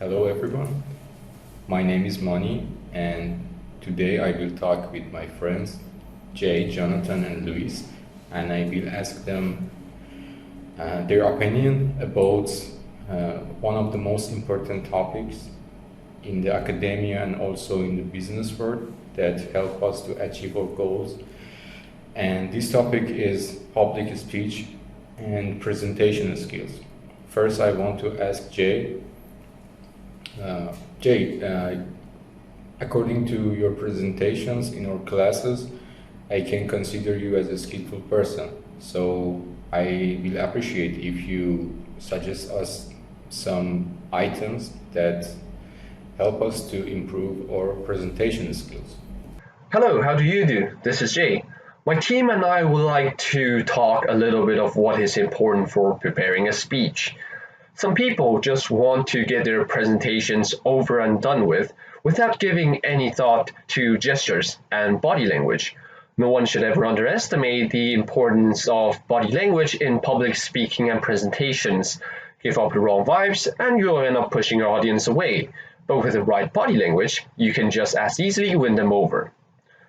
Hello everyone, my name is Mani and today I will talk with my friends Jay, Jonathan and Luis, and I will ask them their opinion about one of the most important topics in the academia and also in the business world that help us to achieve our goals. And this topic is public speech and presentation skills. First, I want to ask Jay. According to your presentations in our classes, I can consider you as a skillful person. So I will appreciate if you suggest us some items that help us to improve our presentation skills. Hello, how do you do? This is Jay. My team and I would like to talk a little bit of what is important for preparing a speech. Some people just want to get their presentations over and done with without giving any thought to gestures and body language. No one should ever underestimate the importance of body language in public speaking and presentations. Give up the wrong vibes and you'll end up pushing your audience away. But with the right body language, you can just as easily win them over.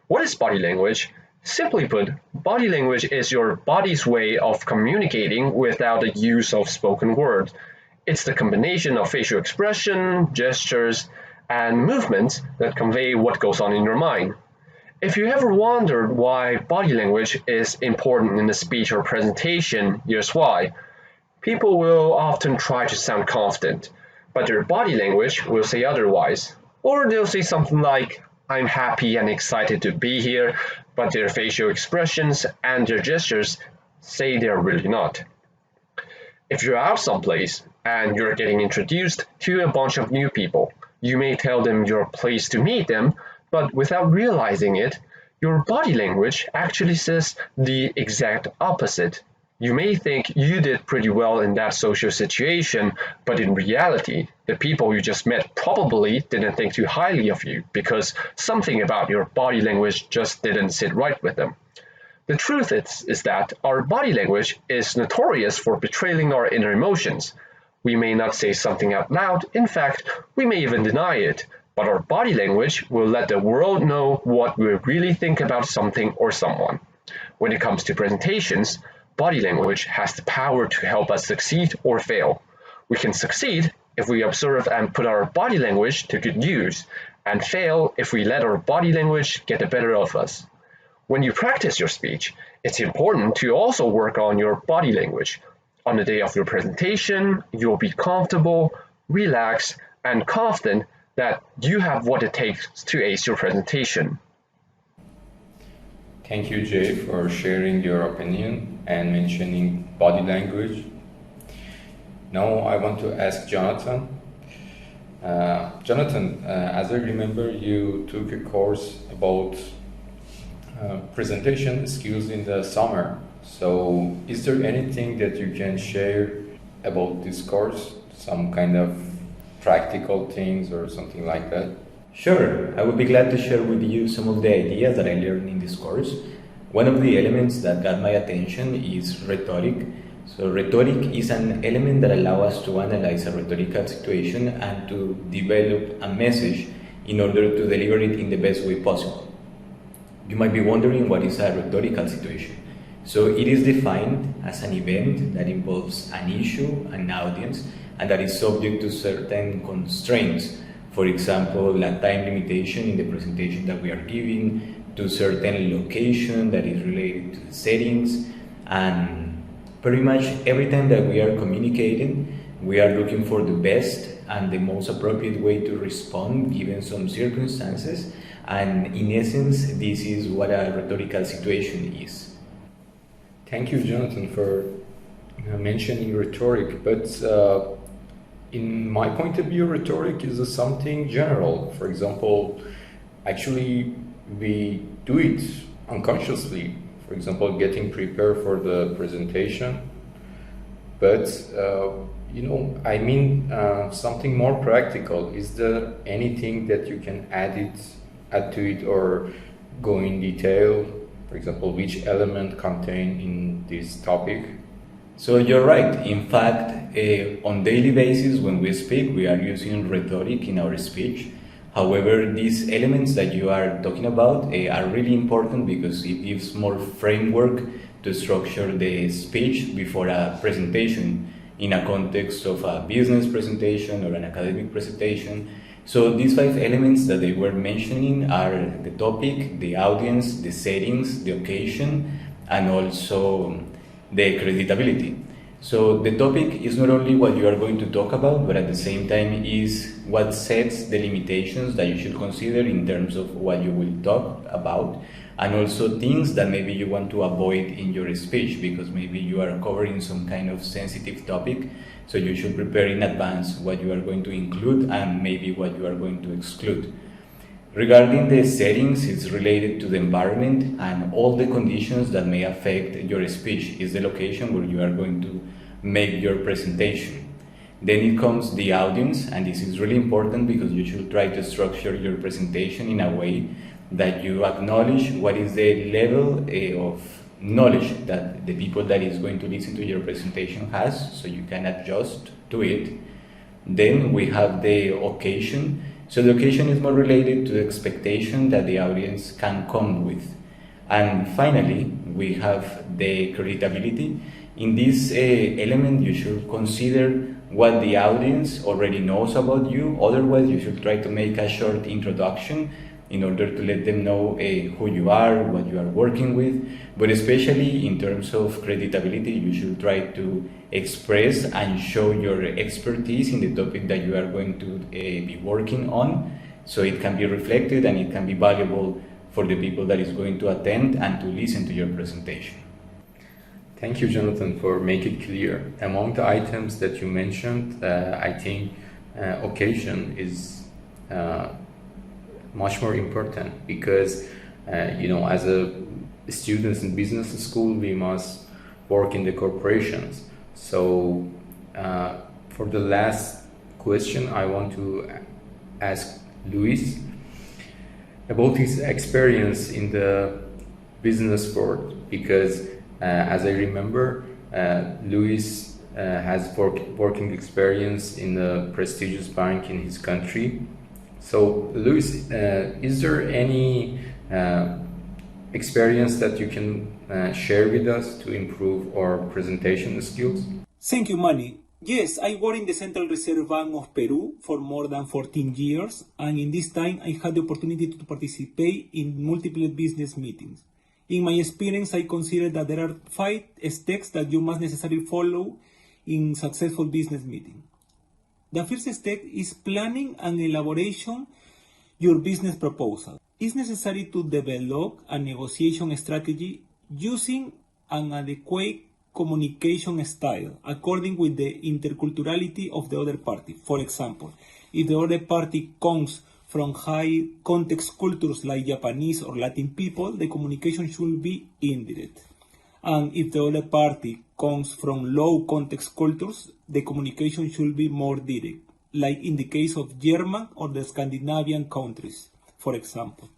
What is body language? Simply put, body language is your body's way of communicating without the use of spoken words. It's the combination of facial expression, gestures, and movements that convey what goes on in your mind. If you ever wondered why body language is important in a speech or presentation, here's why. People will often try to sound confident, but their body language will say otherwise. Or they'll say something like, "I'm happy and excited to be here," but their facial expressions and their gestures say they're really not. If you're out someplace and you're getting introduced to a bunch of new people, you may tell them you're pleased to meet them, but without realizing it, your body language actually says the exact opposite. You may think you did pretty well in that social situation, but in reality, the people you just met probably didn't think too highly of you because something about your body language just didn't sit right with them. The truth is that our body language is notorious for betraying our inner emotions. We may not say something out loud, in fact, we may even deny it, but our body language will let the world know what we really think about something or someone. When it comes to presentations, body language has the power to help us succeed or fail. We can succeed if we observe and put our body language to good use, and fail if we let our body language get the better of us. When you practice your speech, it's important to also work on your body language. On the day of your presentation, you'll be comfortable, relaxed, and confident that you have what it takes to ace your presentation. Thank you, Jay, for sharing your opinion and mentioning body language. Now I want to ask Jonathan. Jonathan, as I remember, you took a course about presentation skills in the summer. So is there anything that you can share about this course? Some kind of practical things or something like that? Sure, I would be glad to share with you some of the ideas that I learned in this course. One of the elements that got my attention is rhetoric. So rhetoric is an element that allows us to analyze a rhetorical situation and to develop a message in order to deliver it in the best way possible. You might be wondering what is a rhetorical situation. So it is defined as an event that involves an issue, an audience, and that is subject to certain constraints. For example, a time limitation in the presentation that we are giving, to certain location that is related to the settings, and pretty much every time that we are communicating, we are looking for the best and the most appropriate way to respond given some circumstances. And in essence, this is what a rhetorical situation is. Thank you, Jonathan, for mentioning rhetoric. But in my point of view, rhetoric is something general. For example, actually, we do it unconsciously. For example, getting prepared for the presentation. But I mean something more practical. Is there anything that you can add to it or go in detail? For example, which element contained in this topic? So you're right. In fact, on daily basis when we speak, we are using rhetoric in our speech. However, these elements that you are talking about are really important because it gives more framework to structure the speech before a presentation in a context of a business presentation or an academic presentation. So these 5 elements that they were mentioning are the topic, the audience, the settings, the occasion, and also the creditability. So the topic is not only what you are going to talk about, but at the same time is what sets the limitations that you should consider in terms of what you will talk about, and also things that maybe you want to avoid in your speech because maybe you are covering some kind of sensitive topic. So you should prepare in advance what you are going to include and maybe what you are going to exclude. Regarding the settings, it's related to the environment and all the conditions that may affect your speech. Is the location where you are going to make your presentation. Then it comes the audience, and this is really important because you should try to structure your presentation in a way that you acknowledge what is the level of knowledge that the people that is going to listen to your presentation has, so you can adjust to it. Then we have the occasion. So the occasion is more related to the expectation that the audience can come with. And finally, we have the creditability. In this element, you should consider what the audience already knows about you. Otherwise, you should try to make a short introduction in order to let them know who you are, what you are working with. But especially in terms of creditability, you should try to express and show your expertise in the topic that you are going to be working on, so it can be reflected and it can be valuable for the people that is going to attend and to listen to your presentation. Thank you, Jonathan, for making it clear. Among the items that you mentioned, I think occasion is much more important because, as a students in business school, we must work in the corporations. So for the last question, I want to ask Luis about his experience in the business world because as I remember, Luis has working experience in a prestigious bank in his country. So Luis, is there any experience that you can share with us to improve our presentation skills? Thank you, Manny. Yes, I worked in the Central Reserve Bank of Peru for more than 14 years, and in this time I had the opportunity to participate in multiple business meetings. In my experience, I consider that there are 5 steps that you must necessarily follow in successful business meeting. The first step is planning and elaboration your business proposal. It's necessary to develop a negotiation strategy using an adequate communication style according with the interculturality of the other party. For example, if the other party comes from high context cultures like Japanese or Latin people, the communication should be indirect. And if the other party comes from low context cultures, the communication should be more direct, like in the case of German or the Scandinavian countries, for example.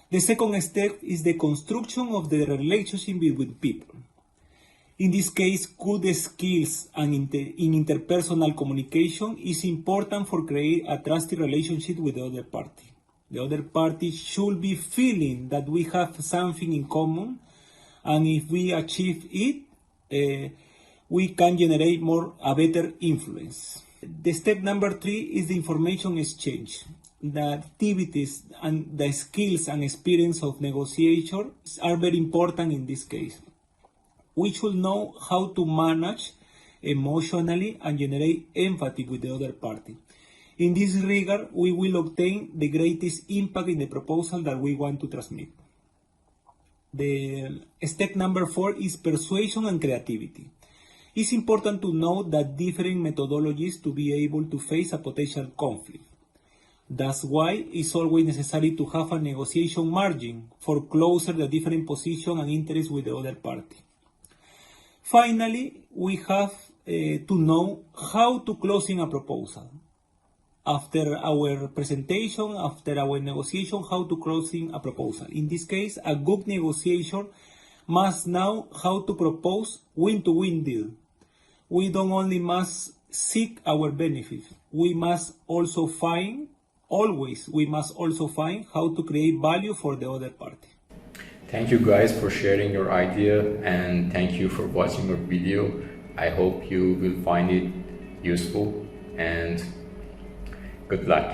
The second step is the construction of the relationship between people. In this case, good skills in interpersonal communication is important for creating a trusted relationship with the other party. The other party should be feeling that we have something in common, and if we achieve it, we can generate a better influence. The step number 3 is the information exchange. The activities and the skills and experience of negotiators are very important in this case. We should know how to manage emotionally and generate empathy with the other party. In this regard, we will obtain the greatest impact in the proposal that we want to transmit. The step number 4 is persuasion and creativity. It's important to know that different methodologies to be able to face a potential conflict. That's why it's always necessary to have a negotiation margin for closer the different position and interests with the other party. Finally, we have to know how to closing a proposal. After our presentation, after our negotiation, how to closing a proposal. In this case, a good negotiator must know how to propose win-to-win deal. We don't only must seek our benefits, we must also find how to create value for the other party. Thank you guys for sharing your idea, and thank you for watching our video. I hope you will find it useful, and good luck.